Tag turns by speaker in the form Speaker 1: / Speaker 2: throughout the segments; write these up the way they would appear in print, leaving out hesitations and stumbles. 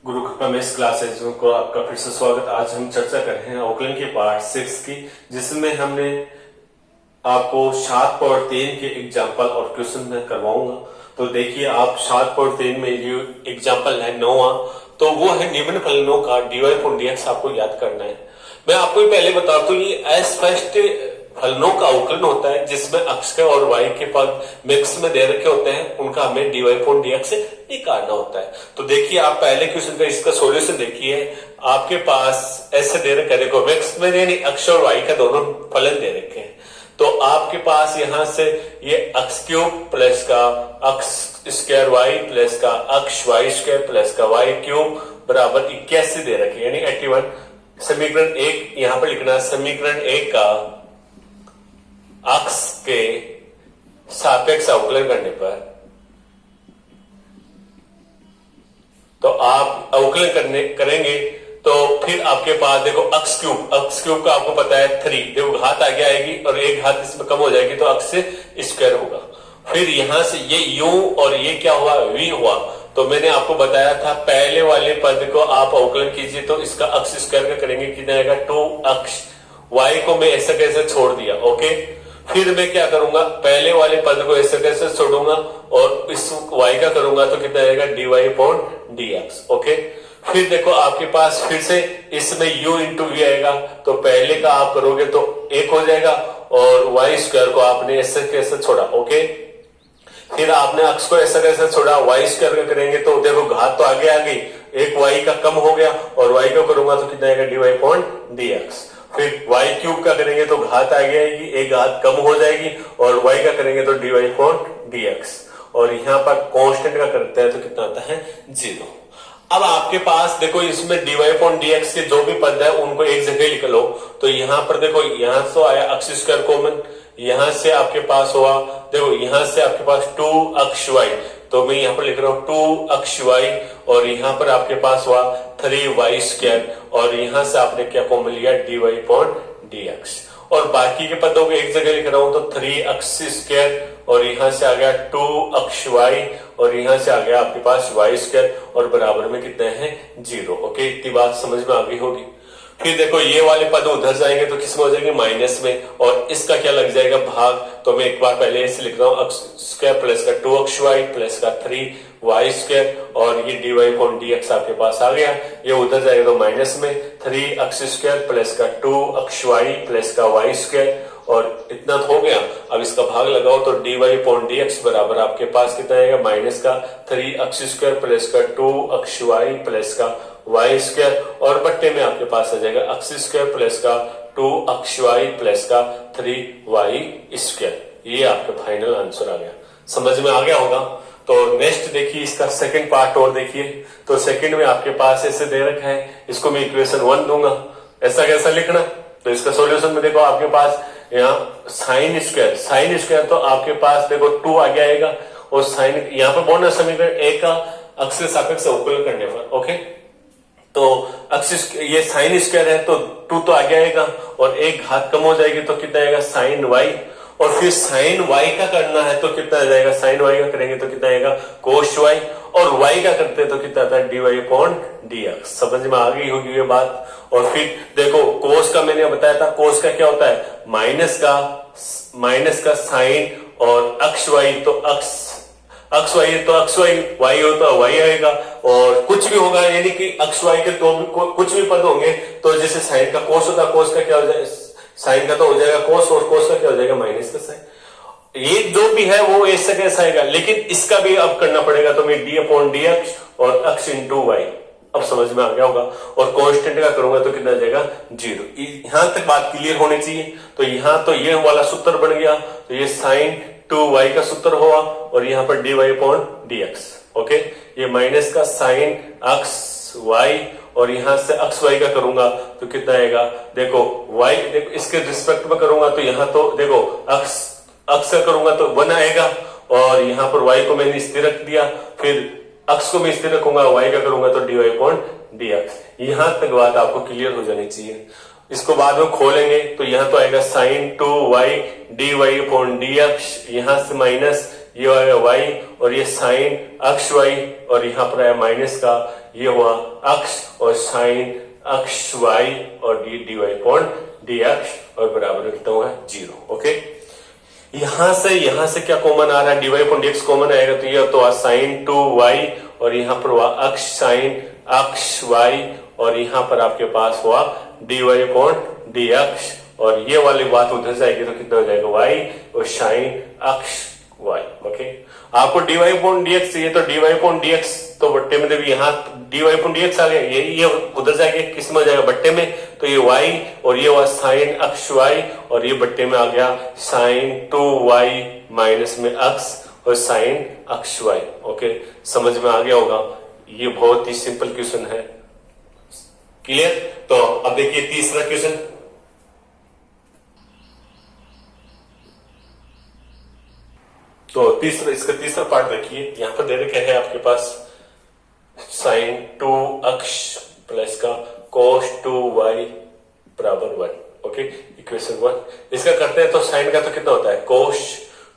Speaker 1: गुरु कृपा में इस क्लासेस को आपका फिर से स्वागत। आज हम चर्चा कर रहे हैं अवकलन के पार्ट 6 की, जिसमें हमने आपको 7.3 के एग्जाम्पल और क्वेश्चन में करवाऊंगा। तो देखिए, आप 7.3 में जो एग्जाम्पल है 9वां, तो वो है निम्न फलनों का dy अपॉन dx आपको याद करना है। मैं आपको पहले बता दूं, ये अस्पष्ट फलनों का अवकलन होता है जिसमें अक्ष के और y के पद मिक्स में दे रखे होते हैं, उनका हमें dy अपॉन dx से निकालना होता है। तो देखिए, आप पहले क्वेश्चन का इसका सॉल्यूशन देखिए। आपके पास ऐसे दे रखे, देखो मिक्स में यानी अक्ष और y का दोनों फलन दे रखे हैं। तो आपके पास यहां से ये अक्ष क्यूब प्लस का अक्ष स्क्वायर y प्लस का अक्ष y स्क्वायर प्लस का y क्यूब बराबर 81 दे रखे, यानी 81। समीकरण 1 यहां पर लिखना, समीकरण 1 का अक्ष के सापेक्ष अवकलन करने पर, तो आप अवकलन करेंगे तो फिर आपके पास देखो अक्ष क्यूब का आपको पता है 3, देखो घात आगे आएगी और एक घात इसमें कम हो जाएगी तो अक्ष से स्क्वायर होगा। फिर यहां से ये u और ये क्या हुआ, v हुआ। तो मैंने आपको बताया था पहले वाले पद को आप अवकलन कीजिए तो इसका अक्ष स्क्वायर का करेंगे, कितना आएगा 2 अक्ष। y को मैं ऐसा कैसे छोड़ दिया, ओके। फिर मैं क्या करूंगा, पहले वाले पद को ऐसे कैसे छोड़ूंगा और इस y का करूंगा तो कितना आएगा dy अपॉन dx, ओके। फिर देखो आपके पास फिर से इसमें u इंटू वी आएगा, तो पहले का आप करोगे तो 1 हो जाएगा और y स्क्वायर को आपने ऐसे कैसे छोड़ा, ओके। फिर आपने अक्ष को ऐसा कैसे छोड़ा, y स्क्वायर का करेंगे तो देखो घात तो आगे आ गई, एक y का कम हो गया और y को करूंगा तो कितना आएगा dy अपॉन dx। फिर y क्यूब का करेंगे तो घात आगे आएगी, एक घात कम हो जाएगी और y का करेंगे तो dy अपॉन dx। और यहाँ पर कांस्टेंट का करते हैं तो कितना आता है 0। अब आपके पास देखो इसमें dy अपॉन dx के जो भी पद है उनको एक जगह लिख लो। तो यहाँ पर देखो, यहाँ से आया अक्ष स्क्वायर कॉमन, यहां से आपके पास हुआ, देखो यहां से आपके पास 2 अक्ष y, तो मैं यहाँ पर लिख रहा हूं 2 अक्ष y और यहाँ पर आपके पास हुआ 3y स्क्वायर और यहाँ से आपने क्या कॉमन लिया dy अपॉन dx। और बाकी के पदों को एक जगह लिख रहा हूं तो 3 अक्ष स्क्वायर और यहाँ से आ गया 2 अक्ष y और यहाँ से आ गया आपके पास y स्क्वायर और बराबर में कितने हैं 0, ओके। इतनी बात समझ में आ गई होगी। फिर देखो ये वाले पद उधर जाएंगे तो किसमें हो जाएंगे माइनस में, और इसका क्या लग जाएगा भाग। तो मैं एक बार पहले ऐसे लिख रहा हूं अक्ष स्क्वायर प्लस का 2 अक्ष y प्लस का 3y स्क्वायर और ये dy अपॉन dx आपके पास आ गया। ये उधर जाएगा तो माइनस में 3 अक्ष स्क्वायर प्लस का 2 अक्ष y प्लस का y स्क्वायर और इतना तो हो गया। अब इसका भाग लगाओ तो dy अपॉन dx बराबर आपके पास कितना आएगा माइनस का 3 अक्ष स्क्वायर प्लस का 2 अक्ष y प्लस का y स्क्वायर और बट्टे में आपके पास आ जाएगा अक्ष स्क्वायर प्लस का 2 अक्ष y प्लस का 3y स्क्वायर। ये आपका फाइनल आंसर आ गया, समझ में आ गया होगा। तो नेक्स्ट देखिए, इसका सेकंड पार्ट और देखिए। तो सेकंड में आपके पास ऐसे दे रखा है, इसको मैं इक्वेशन 1 दूंगा। ऐसा कैसा लिखना, तो इसका सॉल्यूशन में देखो आपके पास यहाँ साइन स्क्वायर तो आपके पास देखो 2 आगे आएगा और साइन यहाँ पर बोलना समीकरण 1 का अक्ष के सापेक्ष अवकलन करने पर, ओके। तो अक्ष ये साइन स्क्वायर है तो 2 तो आगे आएगा और एक घात कम हो जाएगी तो कितना आएगा साइन y और फिर साइन y का करना है तो कितना आ जाएगा, साइन y का करेंगे तो कितना आएगा कोस y और y का करते हैं तो कितना आता है dy अपॉन dx। समझ में आ गई होगी ये बात। और फिर देखो कोस का मैंने बताया था, कोस का क्या होता है माइनस का साइन और अक्ष y तो अक्ष y तो अक्ष y हो तो y आएगा और कुछ भी होगा, यानी कि अक्ष y के तो कुछ भी पद होंगे तो जैसे साइन का कोस होता है, कोस का क्या हो जाएगा, साइन का तो हो जाएगा कोस और कोस का क्या हो जाएगा माइनस का साइन। ये जो भी है वो ऐसा कैसा आएगा, लेकिन इसका भी अब करना पड़ेगा। तो मैं डी अपॉन डी अक्ष और अक्ष इंटू वाई, अब समझ में आ गया होगा। और कांस्टेंट का करूंगा तो कितना जाएगा 0। यहां तक बात क्लियर होनी चाहिए। तो यहां तो ये वाला सूत्र बन गया, तो ये साइन 2y का सूत्र हुआ और यहाँ पर dy अपॉन dx, ओके। ये माइनस का साइन अक्ष y और यहां से अक्ष y का करूंगा तो कितना आएगा, देखो y देखो इसके रिस्पेक्ट में करूंगा तो यहाँ तो देखो अक्ष का करूंगा तो 1 आएगा और यहाँ पर y को मैंने स्थिर रख दिया, फिर अक्ष को मैं स्थिर रखूंगा, y का करूंगा तो dy अपॉन dx। यहां तक बात आपको क्लियर हो जानी चाहिए। इसको बाद में खोलेंगे तो यहां तो आएगा sign 2y dy upon dx, यहां से माइनस ये आया वाई और ये साइन अक्ष वाई और यहाँ पर आया माइनस का, ये हुआ अक्ष और साइन अक्ष वाई और d y upon d x और बराबर कितना हुआ 0। ओके, यहां से क्या कॉमन आ रहा है, d y upon d x common आएगा तो ये तो साइन 2y और यहाँ पर हुआ अक्ष साइन अक्ष y और यहाँ पर आपके पास हुआ d y upon d x और ये वाली बात उधर जाएगी तो कितना हो जाएगा y और साइन अक्ष y। ओके, आपको d y upon d x चाहिए तो d y upon d x तो बट्टे में जब यहाँ d y upon d x आ गया, ये उधर जाएगा किस में जाएगा बट्टे में, तो ये y और ये हुआ साइन अक्ष y और ये बट्टे में आ गया साइन 2y माइनस में अक्ष और साइन अक्ष y। ओके, समझ में आ गया होगा, ये बहुत ही सिंपल क्वेश्चन है। क्लियर? तो अब देखिए तीसरा क्वेश्चन। तो इसका तीसरा पार्ट देखिए, यहां पर दे रखा है आपके पास साइन 2 अक्ष प्लस का कोस 2y बराबर 1। ओके, इक्वेशन 1 इसका करते हैं तो साइन का तो कितना होता है कोस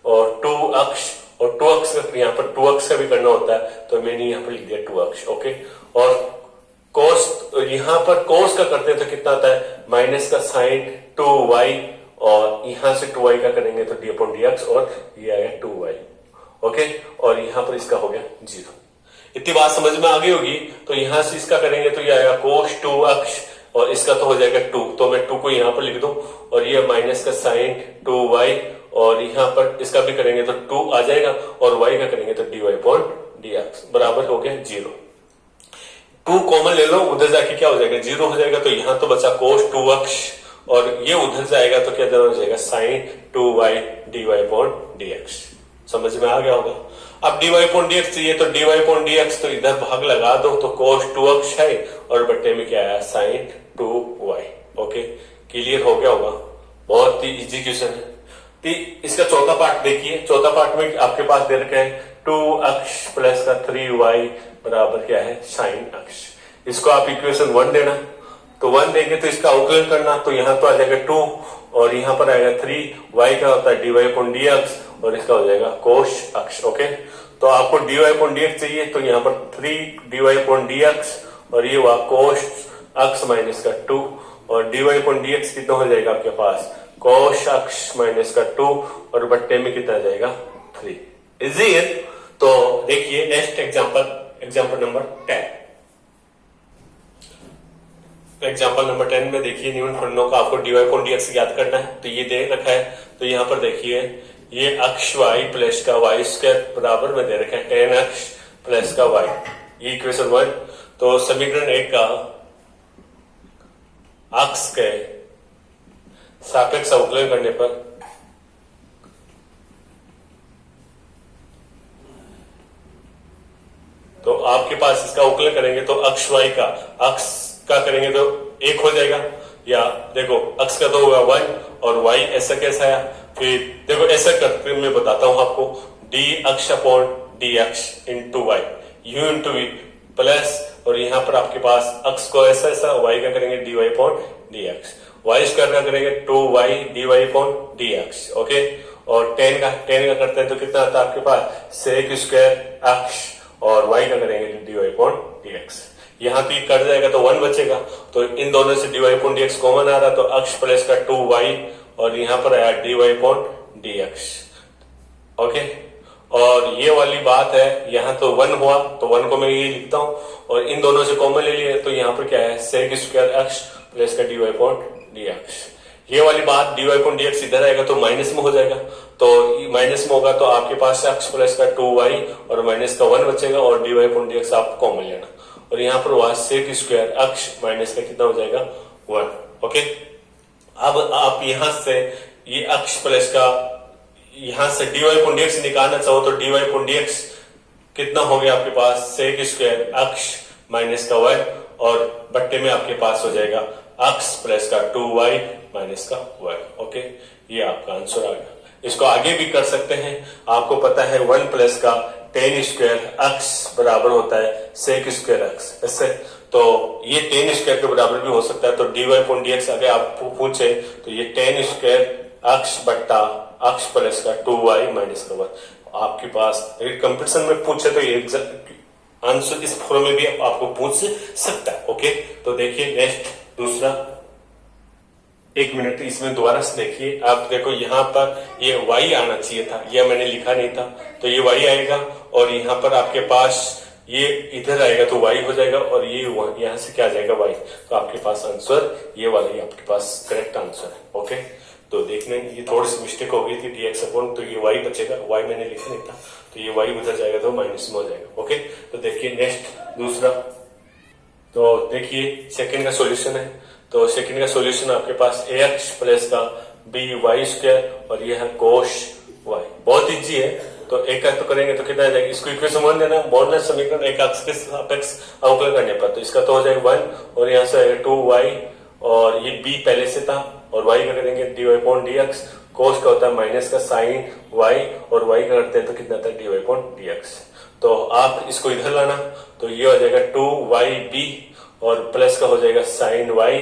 Speaker 1: और 2 अक्ष और 2 अक्ष का यहाँ पर 2 अक्ष का भी करना होता है तो मैंने यहाँ पर लिख दिया 2 अक्ष। ओके, और कोस यहाँ पर कोस का करते हैं तो कितना आता है माइनस का साइन 2y और यहां से 2y का करेंगे तो डी अपॉन डी एक्स और ये आएगा 2y। ओके, और यहां पर इसका हो गया 0। इतनी बात समझ में आ गई होगी। तो यहां से इसका करेंगे तो ये आएगा कोस 2 अक्ष और इसका तो हो जाएगा 2, तो मैं 2 को यहां पर लिख दूं और ये माइनस का साइन 2y और यहां पर इसका भी करेंगे तो 2 आ जाएगा और y का करेंगे तो d y upon d x बराबर हो गया 0। 2 कॉमन ले लो, उधर जाके क्या हो जाएगा 0 हो जाएगा, तो यहां तो बचा कोस 2 अक्ष और ये उधर जाएगा तो क्या हो जाएगा sine 2y d y upon d x. समझ में आ गया होगा। अब d y upon d x चाहिए तो d y upon d x तो इधर भाग लगा दो तो कोस 2 अक्ष है और बट्टे में क्या आया साइन 2y। ओके, क्लियर हो गया होगा, बहुत ही इजी क्वेश्चन है। इसका चौथा पार्ट देखिए, चौथा पार्ट में आपके पास दे रखे हैं 2 अक्ष प्लस का 3y बराबर क्या है साइन अक्ष। इसको आप इक्वेशन 1 देना, तो 1 देंगे तो इसका अवकलन करना तो यहाँ तो आ जाएगा 2 और यहाँ पर आएगा 3, y का होता है d y upon d x और इसका हो जाएगा कोस अक्ष। ओके, तो आपको d y upon d x चाहिए तो यहाँ पर 3 d y upon d x और ये हुआ कोस अक्ष माइनस का 2 और d y upon d x कितना हो जाएगा आपके पास कोस अक्ष माइनस का 2 और बट्टे में कितना जाएगा 3। इजी है। तो देखिए next example number 10। Example number 10 में देखिए न्यूटन फंडों का आपको d y upon d x याद करना है। तो ये दे रखा है तो यहाँ पर देखिए ये अक्ष y प्लस का वाई स्क्वायर बराबर में दे रखा है 10 अक्ष प्लस का y, ये इक्वेशन 1। तो समीकरण 1 का अक्ष के सापेक्ष अवकलन करने पर तो आपके पास इसका अवकलन करेंगे तो अक्ष y का करेंगे तो 1 हो जाएगा, या देखो अक्ष का तो होगा 1 और y ऐसा कैसा है, फिर देखो ऐसा करके मैं बताता हूं आपको, d x upon d x into y u into v plus और यहाँ पर आपके पास अक्ष को ऐसा y का करेंगे d y upon d x, y square का करेंगे 2y d y upon d x. Okay, और 10 का करते हैं तो कितना आता है आपके पास सेक स्क्वायर अक्ष और y का करेंगे d y upon d x. यहाँ तो ये कट जाएगा तो 1 बचेगा, तो इन दोनों से d y upon d x common आ रहा तो अक्ष प्लस का 2y और यहाँ पर आया d y upon d x. Okay, और ये वाली बात है, यहाँ तो 1 हुआ तो 1 को मैं ये लिखता हूँ और इन दोनों से कॉमन ले लिए तो यहाँ पर क्या है सेक स्क्वायर अक्ष प्लस का d y upon d x. ये वाली बात d y upon d x इधर आएगा तो माइनस में हो जाएगा, तो माइनस में होगा तो आपके पास अक्ष प्लस का 2y और माइनस का 1 बचेगा और d y upon d x आप कॉमन लेना और यहाँ पर हुआ सेक स्क्वायर अक्ष माइनस का कितना हो जाएगा 1। ओके, अब आप यहां से ये अक्ष प्लस का यहां से d y upon d x निकालना चाहो तो d y upon d x कितना हो गया आपके पास सेक स्क्वायर अक्ष माइनस का 1 और बट्टे में आपके पास हो जाएगा अक्ष प्लस का 2y माइनस का 1। ओके, ये आपका आंसर आ गया। इसको आगे भी कर सकते हैं, आपको पता है 1 प्लस का 10 स्क्वायर अक्ष बराबर होता है सेक स्क्वायर अक्ष, ऐसे तो ये 10 स्क्वायर के बराबर भी हो सकता है। तो d y upon d x अगर आप पूछे तो ये 10 स्क्वायर अक्ष बट्टा अक्ष प्लस का 2y माइनस का 1, आपके पास कंपटीशन में पूछे तो ये आंसर इस फॉर्म में भी आपको पूछ सकता है। ओके, तो देखिए नेक्स्ट दूसरा, एक मिनट इसमें दोबारा से देखिए। आप देखो यहाँ पर ये y आना चाहिए था, यह मैंने लिखा नहीं था, तो ये y आएगा और यहाँ पर आपके पास ये इधर आएगा तो y हो जाएगा और ये यहाँ से क्या आ जाएगा y। तो आपके पास आंसर ये वाला ही आपके पास करेक्ट आंसर है। ओके, तो देखने ये थोड़ी सी मिस्टेक हो गई थी dx अपॉन, तो ये y बचेगा, y मैंने लिखा नहीं था, तो ये y उधर जाएगा तो माइनस में हो जाएगा। ओके, तो देखिए नेक्स्ट दूसरा, तो देखिए सेकंड का सॉल्यूशन है। तो सेकंड का सॉल्यूशन आपके पास ax प्लस का by स्क्वायर और यह है cos y, बहुत इजी है। तो एक तो करेंगे तो कितना आ जाएगा, इसको इक्वेशन 1 देना, मॉडुलर समीकरण एक अक्ष के सापेक्ष अवकलन करने पर, तो इसका तो हो जाएगा 1 और यहाँ से आएगा 2y और ये b पहले से था और y का करेंगे dy अपॉन dx, cos का होता है माइनस का sin y और y का करते हैं तो कितना आता है dy अपॉन dx। तो आप इसको इधर लाना तो ये हो जाएगा 2yb और प्लस का हो जाएगा sin y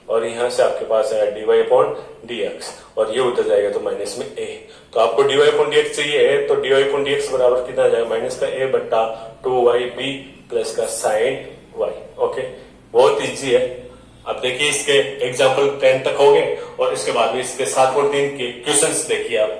Speaker 1: और यहाँ से आपके पास है dy अपॉन dx और ये उधर जाएगा तो माइनस में a। तो आपको dy अपॉन dx चाहिए है, तो dy अपॉन dx बराबर कितना आ जाएगा, माइनस का a बट्टा 2yb प्लस का sin y। ओके, बहुत इजी है। अब देखिए इसके एग्जाम्पल 10 तक हो गए और इसके बाद में इसके 7 और 3 के क्वेश्चंस देखिए आप।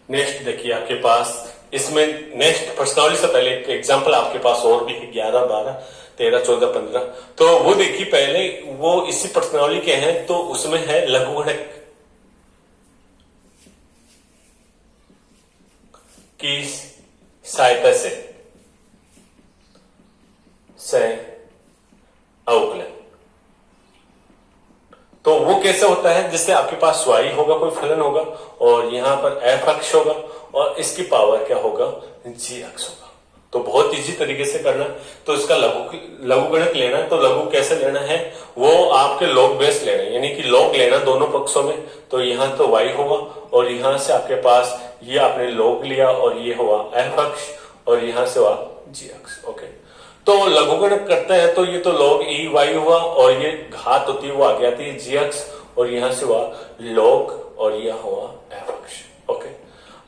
Speaker 1: नेक्स्ट देखिए आपके पास इसमें नेक्स्ट प्रश्नावली से पहले एक एग्जाम्पल आपके पास और भी है, 11, 12, 13, 14, 15। तो वो देखिए पहले वो इसी प्रश्नावली के हैं, तो उसमें है लघुगणक की सहायता से अवकलन। तो वो कैसे होता है, जिससे आपके पास y होगा, कोई फलन होगा और यहां पर f अक्ष होगा और इसकी पावर क्या होगा, g अक्ष होगा। तो बहुत इजी तरीके से करना। तो इसका लघुगणक लेना, तो लघु कैसे लेना है, वो आपके लॉग बेस लेना है, यानी कि लॉग लेना दोनों पक्षों में। तो यहाँ तो y होगा और यहाँ से आपके पास ये आपने लॉग लिया और ये हुआ f अक्ष और यहाँ से हुआ g अक्ष। ओके, तो लघुगणक करते हैं तो ये तो log e y हुआ और ये घात होती है वो आगे आती है g अक्ष और यहाँ से हुआ log और यह हुआ f अक्ष। ओके,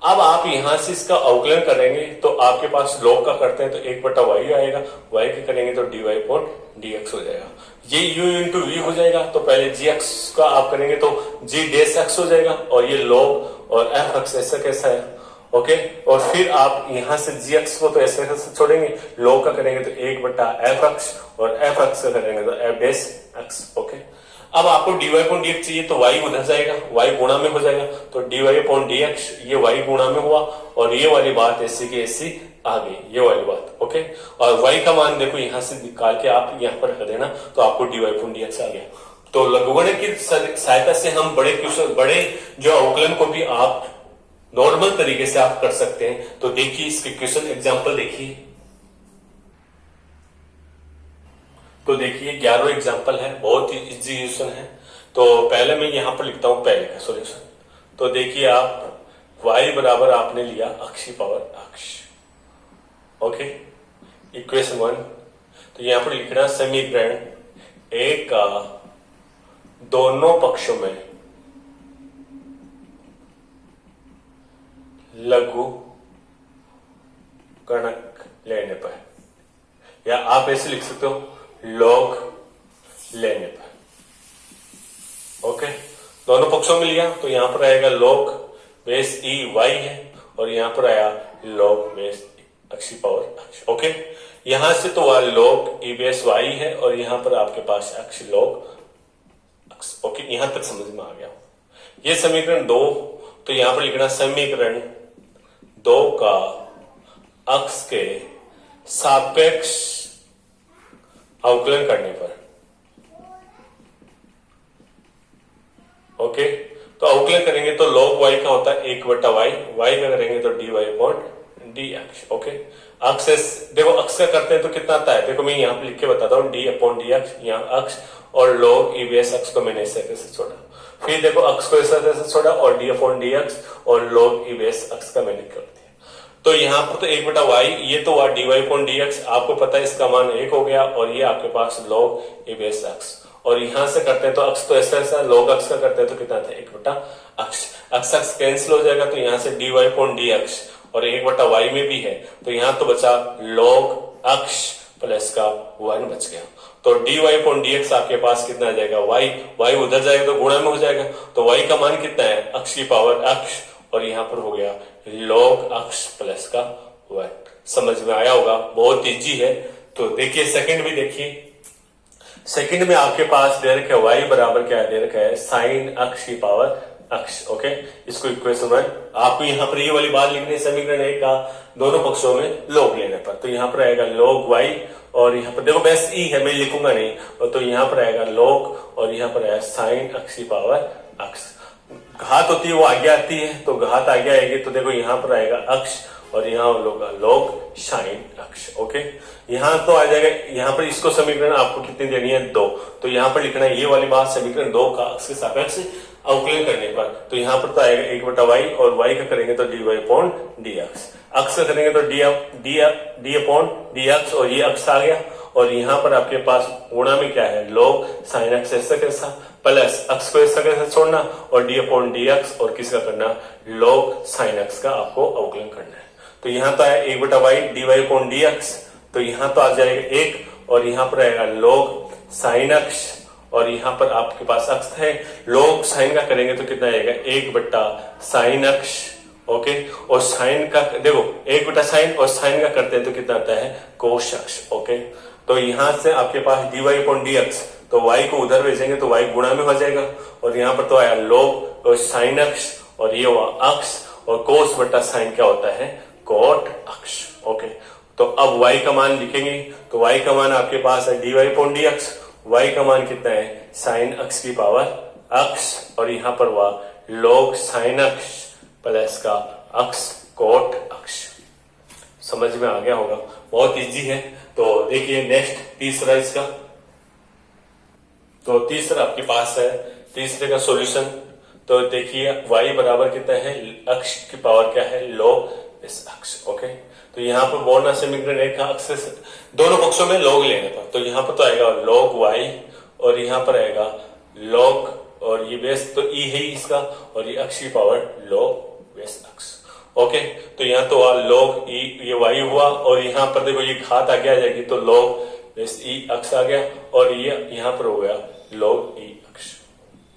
Speaker 1: अब आप यहां से इसका अवकलन करेंगे तो आपके पास log का करते हैं तो 1 बटा y आएगा, y के करेंगे तो dy अपॉन dx हो जाएगा। ये u इंटू v हो जाएगा, तो पहले g अक्ष का आप करेंगे तो g डैश अक्ष हो जाएगा और ये log और f अक्ष ऐसा कैसा है। ओके, और फिर आप यहां से g अक्ष को तो ऐसे छोड़ेंगे, log का करेंगे तो 1 बटा f अक्ष और f अक्ष का करेंगे तो f डैश अक्ष। ओके, अब आपको dy अपॉन dx चाहिए तो y उधर जाएगा, y गुणा में हो जाएगा, तो dy अपॉन dx ये y गुणा में हुआ और ये वाली बात ऐसी की ऐसी आ गई, ये वाली बात। ओके, और y का मान देखो यहां से निकाल के आप यहां पर रख देना तो आपको dy अपॉन dx आ गया। तो लघुगणक की सहायता से हम बड़े जो अवकलन को भी आप नॉर्मल तरीके से आप कर सकते हैं। तो देखिए इसके क्वेश्चन एग्जांपल देखिए। तो देखिए 11वां एग्जांपल है, बहुत ही इजी क्वेश्चन है। तो पहले मैं यहां पर लिखता हूं पहले का सॉल्यूशन। तो देखिए आप y बराबर आपने लिया अक्षीय पावर अक्ष। Okay, equation 1। तो यहां पर लिखना समीकरण a का दोनों पक्षों में लघु गणक लेने पर, या आप ऐसे लिख सकते हो log लेने पर। ओके, दोनों पक्षों में लिया तो यहां पर आएगा log बेस e y है और यहां पर आया log बेस अक्षीय पावर अक्ष। ओके, यहां से तो वह log e बेस y है और यहां पर आपके पास अक्ष log अक्ष। ओके, यहां तक समझ में आ गया। ये समीकरण 2। तो यहां पर लिखना समीकरण 2 का अक्ष के सापेक्ष अवकलन करने पर। ओके, तो अवकलन करेंगे तो log y का होता है 1 बटा y, y का करेंगे तो dy अपॉन dx। ओके, अक्ष देखो अक्ष का करते हैं तो कितना आता है, देखो मैं यहाँ पे लिख के बताता हूँ d अपॉन dx, यहाँ अक्ष और log e बेस अक्ष को मैंने ऐसे कैसे छोड़ा, फिर देखो अक्ष को ऐसे छोड़ा और d अपॉन dx और log e बेस अक्ष का मैंने कर दिया। तो यहाँ पर तो 1 बटा y, ये तो हुआ dy अपॉन dx, आपको पता है इसका मान 1 हो गया और ये आपके पास log e बेस अक्ष और यहां से करते हैं तो अक्स तो ऐसा ऐसा, log अक्स का करते हैं तो कितना आता है 1/अक्स। अक्स अक्स कैंसिल हो जाएगा तो यहां से dy अपॉन dx और 1/y में भी है तो यहां तो बचा log अक्स प्लस का 1 बच गया। तो dy अपॉन dx आपके पास कितना आ जाएगा y उधर जाएगा तो गुणा में हो जाएगा तो y का मान कितना है अक्स की पावर अक्स और यहां पर हो गया log अक्स प्लस का 1। समझ में आया होगा, बहुत इजी है। तो देखिए सेकंड भी देखिए, सेकंड में आपके पास दे रखा है y बराबर क्या दे रखा है साइन अक्स की पावर अक्स। ओके, इसको इक्वेशन 1 आपको यहाँ पर ये वाली बात लिखनी है समीकरण 1 का दोनों पक्षों में log लेने पर। तो यहाँ पर आएगा log y और यहाँ पर देखो बेस ई है मैं लिखूंगा नहीं, तो यहाँ पर आएगा log और यहाँ पर आएगा साइन अक्स की पावर अक्स। घात होती है वो आगे आती है तो घात आगे आएगी तो देखो यहाँ पर आएगा अक्स और यहाँ होगा log साइन अक्स। ओके, यहाँ तो आ जाएगा, यहाँ पर इसको समीकरण आपको कितनी देनी है 2, तो यहाँ पर लिखना है ये वाली बात समीकरण 2 का अक्स के सापेक्ष अवकलन करने पर। तो यहाँ पर तो आएगा 1/y और y का करेंगे तो dy अपॉन dx, अक्स का करेंगे तो d अपॉन dx और ये अक्स आ गया और यहाँ पर आपके पास गुणा में क्या है log साइन अक्स ऐसा कैसा प्लस अक्स को ऐसा कैसा छोड़ना और d अपॉन dx और किसका करना log साइन अक्स का आपको अवकलन करना है। तो यहाँ तो आया 1/y dy अपॉन dx तो यहाँ तो आ जाएगा 1 और यहाँ पर आएगा log साइन अक्स और यहाँ पर आपके पास अक्स है log साइन का करेंगे तो कितना आएगा 1/साइन अक्स। ओके, और साइन का देखो 1/साइन और साइन का करते हैं तो कितना आता है कोस अक्स। ओके, तो यहाँ से आपके पास dy अपॉन dx तो y को उधर भेजेंगे तो y गुणा में हो जाएगा और यहाँ पर तो आया log और साइन अक्स और ये हुआ अक्स और कोस बटा साइन क्या होता है कोट अक्स। ओके, तो अब y का मान लिखेंगे तो y का मान आपके पास है dy अपॉन dx, y का मान कितना है साइन अक्स की पावर अक्स और यहाँ पर हुआ log साइन अक्स प्लस का अक्स कोट अक्स। समझ में आ गया होगा, बहुत इजी है। तो देखिए नेक्स्ट तीसरा इसका, तो तीसरा आपके पास है तीसरे का सॉल्यूशन। तो देखिए y बराबर कितना है अक्स की पावर क्या है log इस अक्स। ओके, तो यहाँ पर बोलना समीकरण 1 का अक्स दोनों पक्षों में log लेने पर तो यहाँ पर तो आएगा log y और यहाँ पर आएगा log और ये बेस तो e है इसका और ये अक्स की पावर log बेस अक्स। ओके, तो यहाँ तो log e ये y हुआ और यहाँ पर देखो ये घात आगे आ जाएगी तो log बेस e अक्स आ गया और ये यहाँ पर हो गया log e अक्स।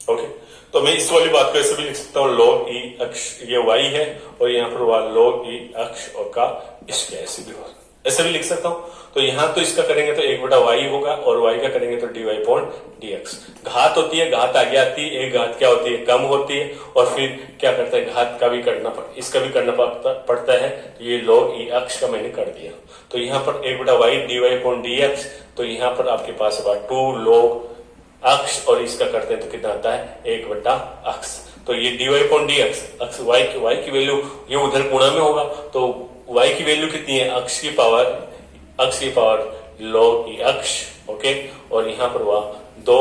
Speaker 1: ओके, तो मैं इस वाली बात को ऐसे भी लिख सकता हूँ log e अक्स ये y है और यहाँ पर हुआ log e अक्स और का इसके ऐसे भी लिख सकता हूँ। तो यहाँ तो इसका करेंगे तो 1/y होगा और y का करेंगे तो dy अपॉन dx। घात होती है, घात आगे आती है, एक घात क्या होती है कम होती है और फिर क्या करता है घात का भी करना इसका भी करना पड़ता है। तो ये log e अक्स का मैंने कर दिया तो यहाँ पर 1/y dy अपॉन dx तो यहाँ पर आपके पास होगा 2 log अक्स और इसका करते हैं तो कितना आता है 1/अक्स। तो ये dy अपॉन dx अक्स y की वैल्यू ये उधर गुणा में होगा तो y की वैल्यू कितनी है अक्स की पावर log e अक्स। ओके, और यहाँ पर हुआ 2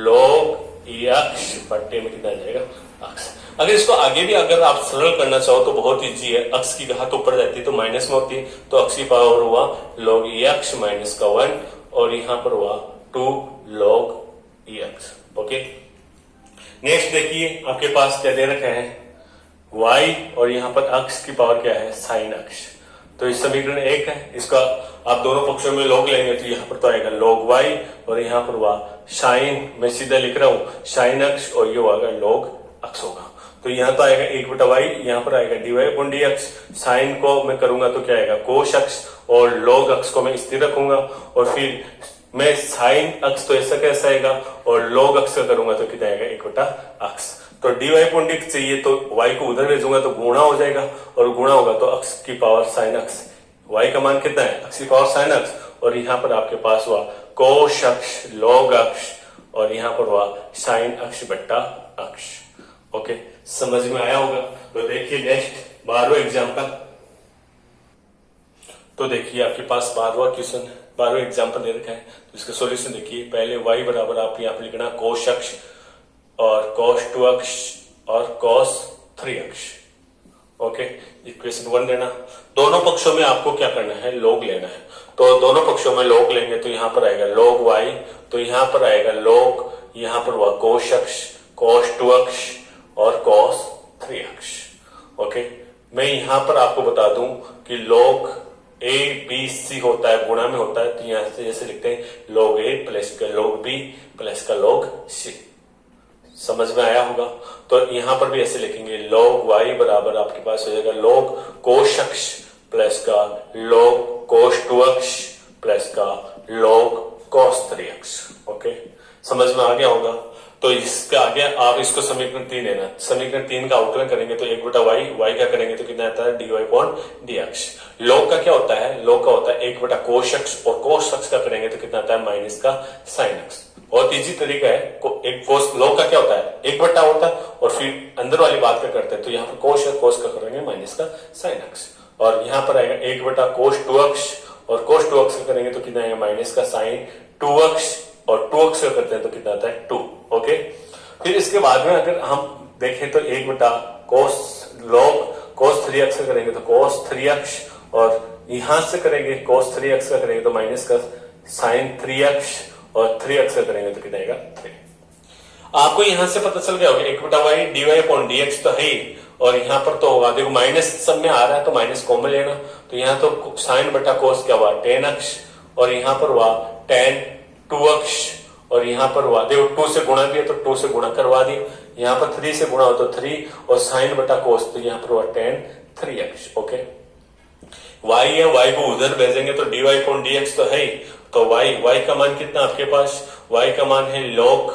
Speaker 1: log e अक्स बट्टे में कितना जाएगा अक्स। अगर इसको आगे भी अगर आप सरल करना चाहो तो बहुत इजी है, अक्स की घात ऊपर जाती है तो माइनस में होती है तो अक्स की पावर हुआ log e अक्स माइनस का 1 और यहाँ पर हुआ 2 log e अक्स। ओके, नेक्स्ट देखिए आपके पास क्या दे रखा है y और यहाँ पर अक्स की पावर क्या है साइन अक्स। तो इस समीकरण 1 है, इसका आप दोनों पक्षों में log लेंगे तो यहाँ पर तो आएगा log y और यहाँ पर हुआ साइन, मैं सीधा लिख रहा हूँ साइन अक्स और ये होगा log अक्स होगा। तो यहाँ तो आएगा 1/y, यहाँ पर आएगा dy अपॉन dx, साइन को मैं करूंगा तो क्या आएगा कोस अक्स और log अक्स को मैं स्थिर रखूंगा और फिर मैं साइन अक्स तो ऐसा कैसा आएगा और log अक्स का करूंगा तो कितना आएगा 1/अक्स। तो dy अपॉन dx चाहिए तो y को उधर भेजूंगा तो गुणा हो जाएगा और गुणा होगा तो अक्स की पावर साइन अक्स, y का मान कितना है अक्स की पावर साइन अक्स और यहाँ पर आपके पास हुआ कोस अक्स log अक्स और यहाँ पर हुआ साइन अक्स बट्टा अक्स। ओके, समझ में आया होगा। तो देखिए नेक्स्ट 12वां एग्जाम्पल। तो देखिए आपके पास 12वां क्वेश्चन 12वां एग्जाम्पल दे रखा है तो इसका सॉल्यूशन देखिए। पहले y बराबर आप यहाँ पर लिखना कोस अक्स और cos 2 अक्स और cos 3 अक्स। ओके, इक्वेशन 1 लेना। दोनों पक्षों में आपको क्या करना है, log लेना है। तो दोनों पक्षों में log लेंगे तो यहां पर आएगा log y, तो यहां पर आएगा log, यहां पर हुआ cos अक्ष, cos 2 अक्ष और cos 3 अक्ष। ओके, मैं यहां पर आपको बता दूं कि log a b c होता है, गुणा में होता है, तो यहां से जैसे लिखते हैं log a प्लस का log b प्लस का log c। समझ में आया होगा। तो यहां पर भी ऐसे लिखेंगे log y बराबर आपके पास हो जाएगा log cos अक्ष प्लस का log cos 2 अक्ष प्लस का log cos 3 अक्ष। ओके, समझ में आ गया होगा। तो इसके आगे आप इसको समीकरण 3 लेना, समीकरण 3 का आउटलाइन करेंगे तो 1 बटा y क्या करेंगे तो कितना आता है dy अपॉन dx। log का क्या होता है, log का होता है 1 बटा cos अक्ष और cos अक्ष का करेंगे तो कितना आता है माइनस का sin अक्ष। बहुत इजी तरीका है। एक log का क्या होता है 1 बटा होता है और फिर अंदर वाली बात क्या करते हैं, तो यहाँ पर cos का करेंगे माइनस का sin अक्ष, और यहाँ पर आएगा 1 बटा cos 2 अक्ष और cos 2 अक्ष का करेंगे तो कितना आएगा माइनस का sin 2 अक्ष, और 2 अक्ष का करते हैं तो कितना आता है 2। ओके, फिर इसके बाद में अगर हम देखें तो 1 बटा log cos 3 अक्ष का करेंगे तो cos 3 अक्ष, और यहां से करेंगे cos 3 अक्ष का करेंगे तो माइनस का sin 3 अक्ष, और 3 अक्ष का करेंगे तो कितना आएगा 3। आपको यहां से पता चल गया होगा 1 बटा y dy अपॉन dx तो है, और यहां पर तो होगा देखो माइनस सब में आ रहा है तो माइनस कॉमन लेना, तो यहां तो sin बटा cos क्या हुआ tan अक्ष, और यहां पर हुआ tan 2 अक्ष, और यहां पर हुआ देखो 2 से गुणा दिया तो 2 से गुणा करवा दिया, यहां पर 3 से गुणा हो तो 3, और sin बटा cos तो यहां पर हुआ tan 3 अक्ष। ओके, y है, y को उधर भेजेंगे तो dy अपॉन dx तो है, तो y का मान कितना आपके पास, y का मान है log,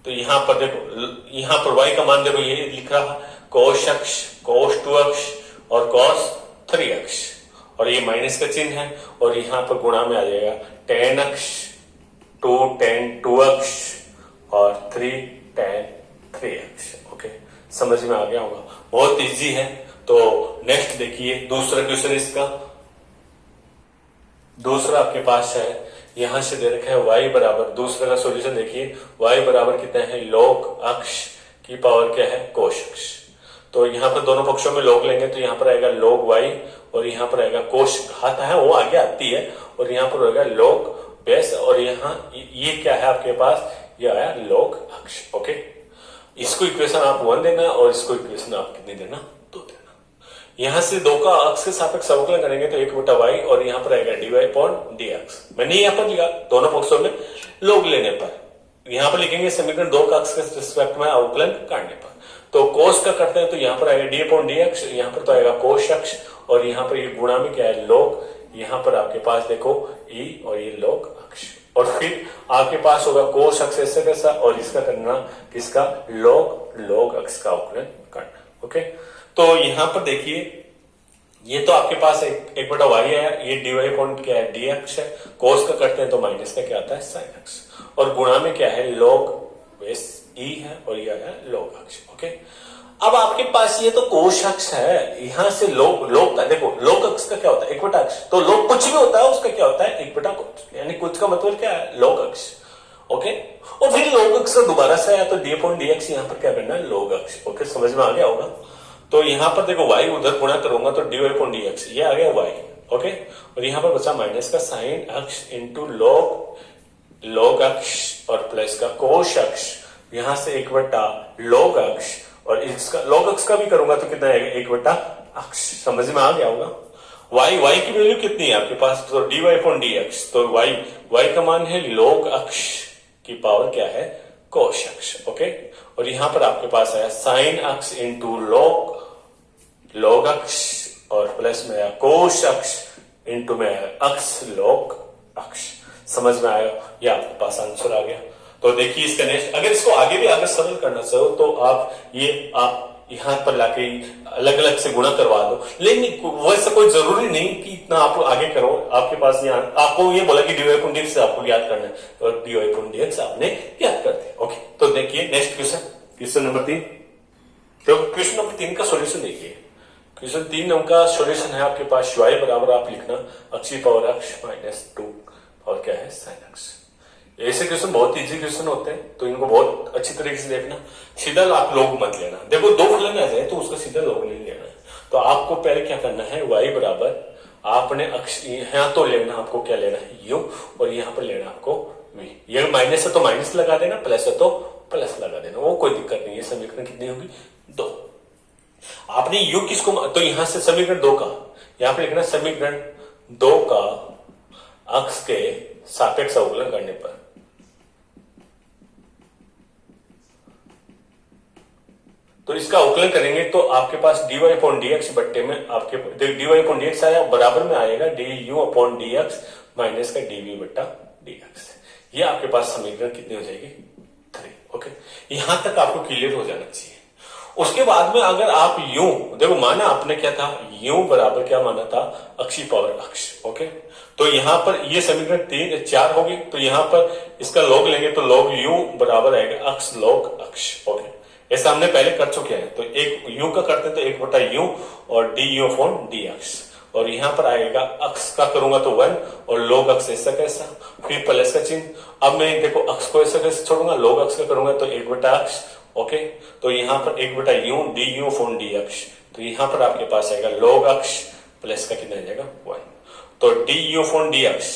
Speaker 1: तो यहां पर देखो यहां पर y का मान देखो ये लिख रहा है cos अक्ष, cos 2 अक्ष और cos 3 अक्ष, और ये माइनस का चिन्ह है, और यहां पर गुणा में आ जाएगा tan अक्ष 2 tan 2 अक्ष और 3 tan 3 अक्ष। ओके, समझ में आ गया होगा, बहुत इजी है। तो नेक्स्ट देखिए दूसरा क्वेश्चन, इसका दूसरा आपके पास है, यहां से दे रखा है y बराबर, दूसरे का सॉल्यूशन देखिए y बराबर कितना है log अक्ष की पावर क्या है cos अक्ष। तो यहां पर दोनों पक्षों में log लेंगे तो यहां पर आएगा log y, और यहां पर आएगा cos घात है वो आगे आती है, और यहां पर होगा log बेस, और यहाँ ये क्या है आपके पास, ये आया log अक्ष। ओके, इसको इक्वेशन आप 1 देना और इसको इक्वेशन आप कितनी देना 2 देना। यहां से 2 का अक्ष के सापेक्ष अवकलन करेंगे तो 1 बटा y, और यहां पर आएगा dy अपॉन dx। मैंने यहां पर लिखा दोनों पक्षों में log लेने पर, यहां पर लिखेंगे समीकरण 2 का अक्ष के रिस्पेक्ट में अवकलन करने पर। तो cos का करते हैं तो यहां पर आएगा d अपॉन dx, यहां पर तो आएगा cos अक्ष, और यहां पर ये गुणा में क्या है log, यहां पर आपके पास देखो e और ये log अक्ष, और फिर आपके पास होगा cos अक्ष ऐसे कैसा, और इसका करना किसका log अक्ष का अवकलन करना। ओके, तो यहां पर देखिए ये तो आपके पास एक बटा y है, ये dy अपॉन क्या है dx है, cos का करते हैं तो माइनस का क्या आता है sin अक्ष, और गुणा में क्या है log बेस e है, और ये आया log अक्ष। ओके, अब आपके पास ये तो cos अक्ष है, यहां से log का देखो log अक्ष का क्या होता है 1 बटा अक्ष, तो log कुछ भी होता है उसका क्या होता है 1 बटा कुछ, यानी कुछ का मतलब क्या है log अक्ष। ओके, और फिर log अक्ष दोबारा से आया तो d अपॉन dx, यहां पर क्या करना है log अक्ष। ओके, समझ में आ गया होगा। तो यहां पर देखो y उधर गुणा करूंगा तो dy अपॉन dx, ये आ गया y। ओके, और यहां पर बचा माइनस का sin अक्ष इंटू log अक्ष और प्लस का cos अक्ष, यहां से 1 बटा log अक्ष, और इसका log अक्ष का भी करूंगा तो कितना आएगा 1 बटा अक्ष। समझ में आ गया होगा। y की वैल्यू कितनी है आपके पास, तो dy अपॉन dx, तो y का मान है log अक्ष की पावर क्या है cos अक्ष। ओके, और यहां पर आपके पास आया sin अक्ष इंटू log अक्ष, और प्लस में आया cos अक्ष इंटू में आया अक्ष log अक्ष। समझ में आया, ये आपके पास आंसर आ गया। तो देखिए इसका नेक्स्ट, अगर इसको आगे भी अगर सरल करना चाहो तो आप यहां पर लाके अलग अलग से गुणा करवा दो, लेकिन वैसा कोई जरूरी नहीं कि इतना आप आगे करो। आपके पास यहाँ आपको ये बोला कि dy अपॉन dx से आपको याद करना है, तो dy अपॉन dx आपने याद कर दिया। ओके, तो देखिए नेक्स्ट क्वेश्चन नंबर 3। तो क्वेश्चन नंबर 3 का सॉल्यूशन देखिए। क्वेश्चन 3 नंबर का सॉल्यूशन है आपके पास y बराबर आप लिखना अक्ष की पावर अक्ष माइनस 2 और क्या है sin अक्ष। ऐसे क्वेश्चन बहुत इजी क्वेश्चन होते हैं, तो इनको बहुत अच्छी तरीके से देखना। सीधा आप log मत लेना, देखो 2 फलन आ जाए तो उसका सीधा log नहीं लेना है। तो आपको पहले क्या करना है, y बराबर आपने अक्ष यहाँ तो लेना, आपको क्या लेना है u, और यहाँ पर लेना आपको v। ये माइनस है तो माइनस लगा देना, प्लस है तो प्लस लगा देना, वो कोई दिक्कत नहीं है। समीकरण कितनी होगी, 2। आपने u किसको, तो यहां से समीकरण 2 का यहां पर लिखना, समीकरण 2 का अक्ष के सापेक्ष अवकलन करने पर, तो इसका अवकलन करेंगे तो आपके पास dy अपॉन dx बट्टे में आपके dy अपॉन dx आया, बराबर में आएगा du अपॉन dx माइनस का dv बट्टा dx। ये आपके पास समीकरण कितनी हो जाएगी, 3। ओके, यहां तक आपको क्लियर हो जाना चाहिए। उसके बाद में अगर आप यूं देखो, माना आपने क्या था, यूं बराबर क्या माना था, अक्षी पावर अक्ष। ओके, तो यहां पर ये समीकरण 3 4 होगी, तो यहां पर इसका लॉग लेंगे तो लॉग यू बराबर आएगा अक्ष लॉग अक्ष। ओके, ऐसा हमने पहले कर चुके हैं, तो एक यू का करते हैं तो 1 बटा यू और डी यू अपॉन डी अक्ष, और यहां पर आएगा अक्ष का करूंगा तो 1 और लॉग अक्ष ऐसा कैसा, फिर प्लस का चिन्ह। अब मैं देखो अक्ष को ऐसा कैसे छोड़ूंगा, लॉग अक्ष का करूंगा तो 1 बटा अक्ष। ओके, तो यहां पर 1 बटा U D you upon D अक्ष, तो यहां पर आपके पास आएगा लॉग अक्ष प्लस का कितना आ जाएगा 1, तो डी यू अपॉन डी अक्ष,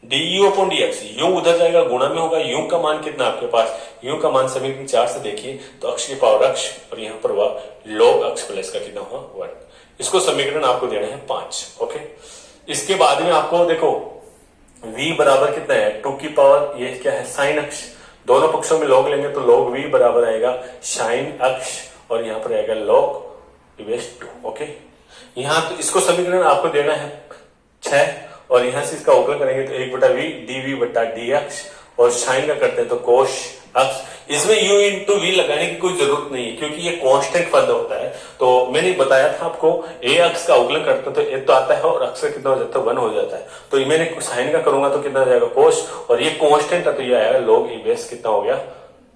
Speaker 1: D you upon d x, you उधर जाएगा गुणा में होगा, यू का मान कितना आपके पास, यू का मान समीकरण 4 से देखिए तो अक्ष की पावर अक्ष और यहाँ पर हुआ लॉग अक्ष प्लस का कितना हुआ 1। इसको समीकरण आपको देना है 5। ओके, इसके बाद में आपको देखो v बराबर कितना है, 2 की पावर ये क्या है साइन अक्ष, दोनों पक्षों में लॉग लेंगे तो लॉग v बराबर आएगा साइन अक्ष और यहाँ पर आएगा लॉग इवेस 2। ओके, यहाँ तो इसको समीकरण आपको देना है 6 और यहां से इसका अवकलन करेंगे तो 1 बटा वी डी वी बटा डी अक्ष, और साइन का करते हैं तो कोश अक्ष। इसमें यू इंटू वी लगाने की कोई जरूरत नहीं है क्योंकि ये कांस्टेंट पद होता है। तो मैंने बताया था आपको ए अक्ष का अवकलन करते हैं तो ए तो आता है और अक्ष कितना हो जाता है 1 हो जाता है, तो मैंने साइन का करूंगा तो कितना हो जाएगा कोश, और ये कांस्टेंट है तो ये आएगा लॉग ई बेस कितना हो गया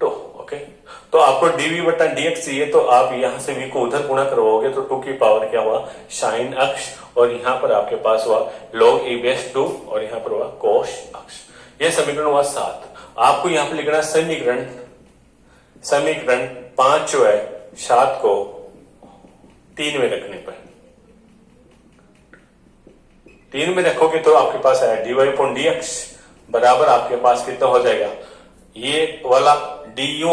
Speaker 1: 2। ओके, तो आपको डीवी बटा डीएक्स चाहिए तो आप यहां से v को उधर गुणा करवाओगे तो 2 की पावर क्या हुआ साइन अक्ष, और यहाँ पर आपके पास हुआ log e बेस 2 और यहाँ पर हुआ कोश अक्ष। ये समीकरण हुआ 7। आपको यहाँ पर लिखना समीकरण 5 जो है 7 को 3 में रखने पर, 3 में रखोगे तो आपके पास आया dy अपॉन dx बराबर आपके पास कितना हो जाएगा, ये वाला du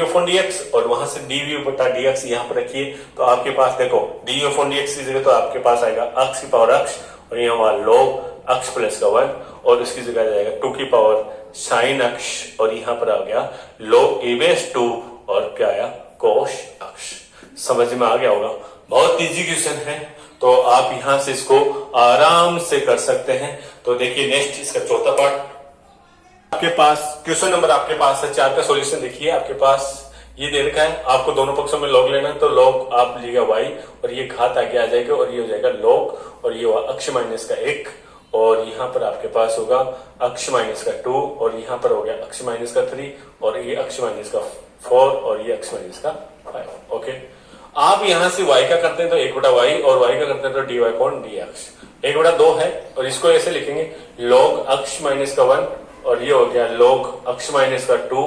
Speaker 1: अपॉन dx और वहां से dv बटा dx यहाँ पर रखिए तो आपके पास देखो du अपॉन dx की जगह तो आपके पास आएगा अक्ष की पावर अक्ष और यहाँ हुआ log अक्ष प्लस का 1 और इसकी जगह जाएगा 2 की पावर साइन अक्ष और यहाँ पर आ गया log e बेस 2 और क्या आया कोश अक्ष। समझ में आ गया होगा, बहुत इजी क्वेश्चन है, तो आप यहां से इसको आराम से कर सकते हैं। तो देखिए नेक्स्ट इसका चौथा पार्ट आपके पास, क्वेश्चन नंबर आपके पास है 4 का सॉल्यूशन। देखिए आपके पास ये दे रखा है, आपको दोनों पक्षों में लॉग लेना है तो लॉग आप लीजिएगा y और ये घात आगे आ जाएगा और ये हो जाएगा लॉग और ये हुआ अक्ष माइनस का 1 और यहाँ पर आपके पास होगा अक्ष माइनस का 2 और यहाँ पर हो गया अक्ष माइनस का 3 और ये अक्ष माइनस का 4 और ये अक्ष माइनस का 5। ओके, आप यहां से y का करते हैं तो 1 बटा y और y का करते हैं तो dy अपॉन dx, 1 बटा 2 है और इसको ऐसे लिखेंगे log अक्ष माइनस का 1 और ये हो गया log अक्ष माइनस का 2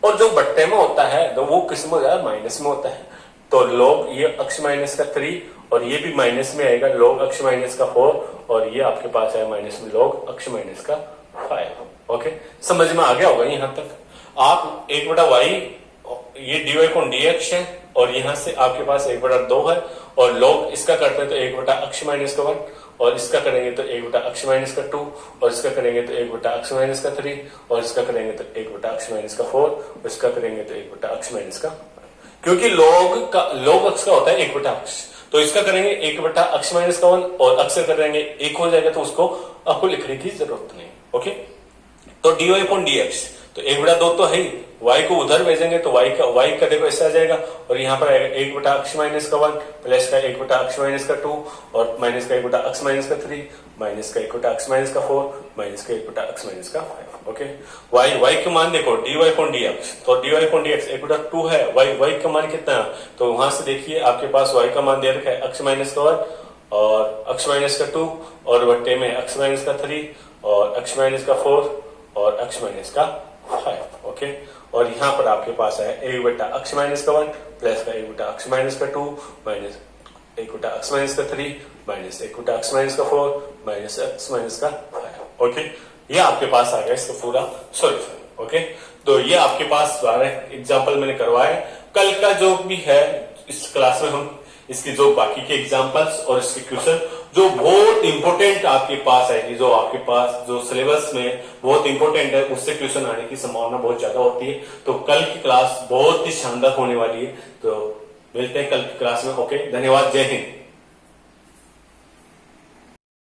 Speaker 1: और जो बट्टे में होता है तो वो किस में होता है माइनस में होता है, तो log ये अक्ष माइनस का 3 और ये भी माइनस में आएगा log अक्ष माइनस का 4 और ये आपके पास है माइनस में log अक्ष माइनस का 5। ओके, समझ में आ गया होगा यहां तक। आप 1 बटा y ये dy अपॉन dx है और यहां से आपके पास 1 बटा 2 है और log इसका करते हैं तो 1 बटा अक्ष माइनस का 1 और इसका करेंगे तो 1 बटा अक्ष माइनस का 2 और इसका करेंगे तो 1 बटा अक्ष माइनस का 3 और इसका करेंगे तो 1 बटा अक्ष माइनस का 4 और इसका करेंगे तो 1 बटा अक्ष माइनस का, क्योंकि log अक्ष का होता है 1 बटा अक्ष, तो इसका करेंगे 1 बटा अक्ष माइनस का 1 और अक्ष करेंगे 1 हो जाएगा तो उसको आपको लिखने की जरूरत नहीं। ओके, तो dy अपॉन dx तो 1 बटा 2 तो है ही, y को उधर भेजेंगे तो y का देखो ऐसा आ जाएगा और यहाँ पर आएगा 1 बटा अक्ष माइनस का 1 प्लस का 1 बटा अक्ष माइनस का 2 और माइनस का 1 बटा अक्ष माइनस का 3 माइनस का 1 बटा अक्ष माइनस का 4 माइनस का 1 बटा अक्ष माइनस का 5। ओके, y के मान देखो dy अपॉन dx, तो dy अपॉन dx 1 बटा 2 है, y का मान कितना है तो वहां से देखिए आपके पास y का मान दे रखा है अक्ष माइनस का 1 और अक्ष माइनस का 2 और बट्टे में अक्ष माइनस का 3 और अक्ष माइनस का 4 और अक्ष माइनस का 5। ओके, और यहाँ पर आपके पास है 1 बटा अक्ष माइनस का 1 प्लस का 1 बटा अक्ष माइनस का 2 माइनस 1 बटा x माइनस का 3 माइनस 1 बटा x माइनस का 4 माइनस x माइनस का 5। ओके, ये आपके पास आ गया इसका पूरा सॉल्यूशन। ओके, तो ये आपके पास एग्जाम्पल मैंने करवाया। कल का जो भी है इस क्लास में हम इसकी जो बाकी के एग्जाम्पल्स और इसके क्वेश्चन जो बहुत इंपॉर्टेंट आपके पास आएगी, जो आपके पास जो सिलेबस में बहुत इंपॉर्टेंट है, उससे क्वेश्चन आने की संभावना बहुत ज्यादा होती है। तो कल की क्लास बहुत ही शानदार होने वाली है। तो मिलते हैं कल की क्लास में। ओके, धन्यवाद, जय हिंद।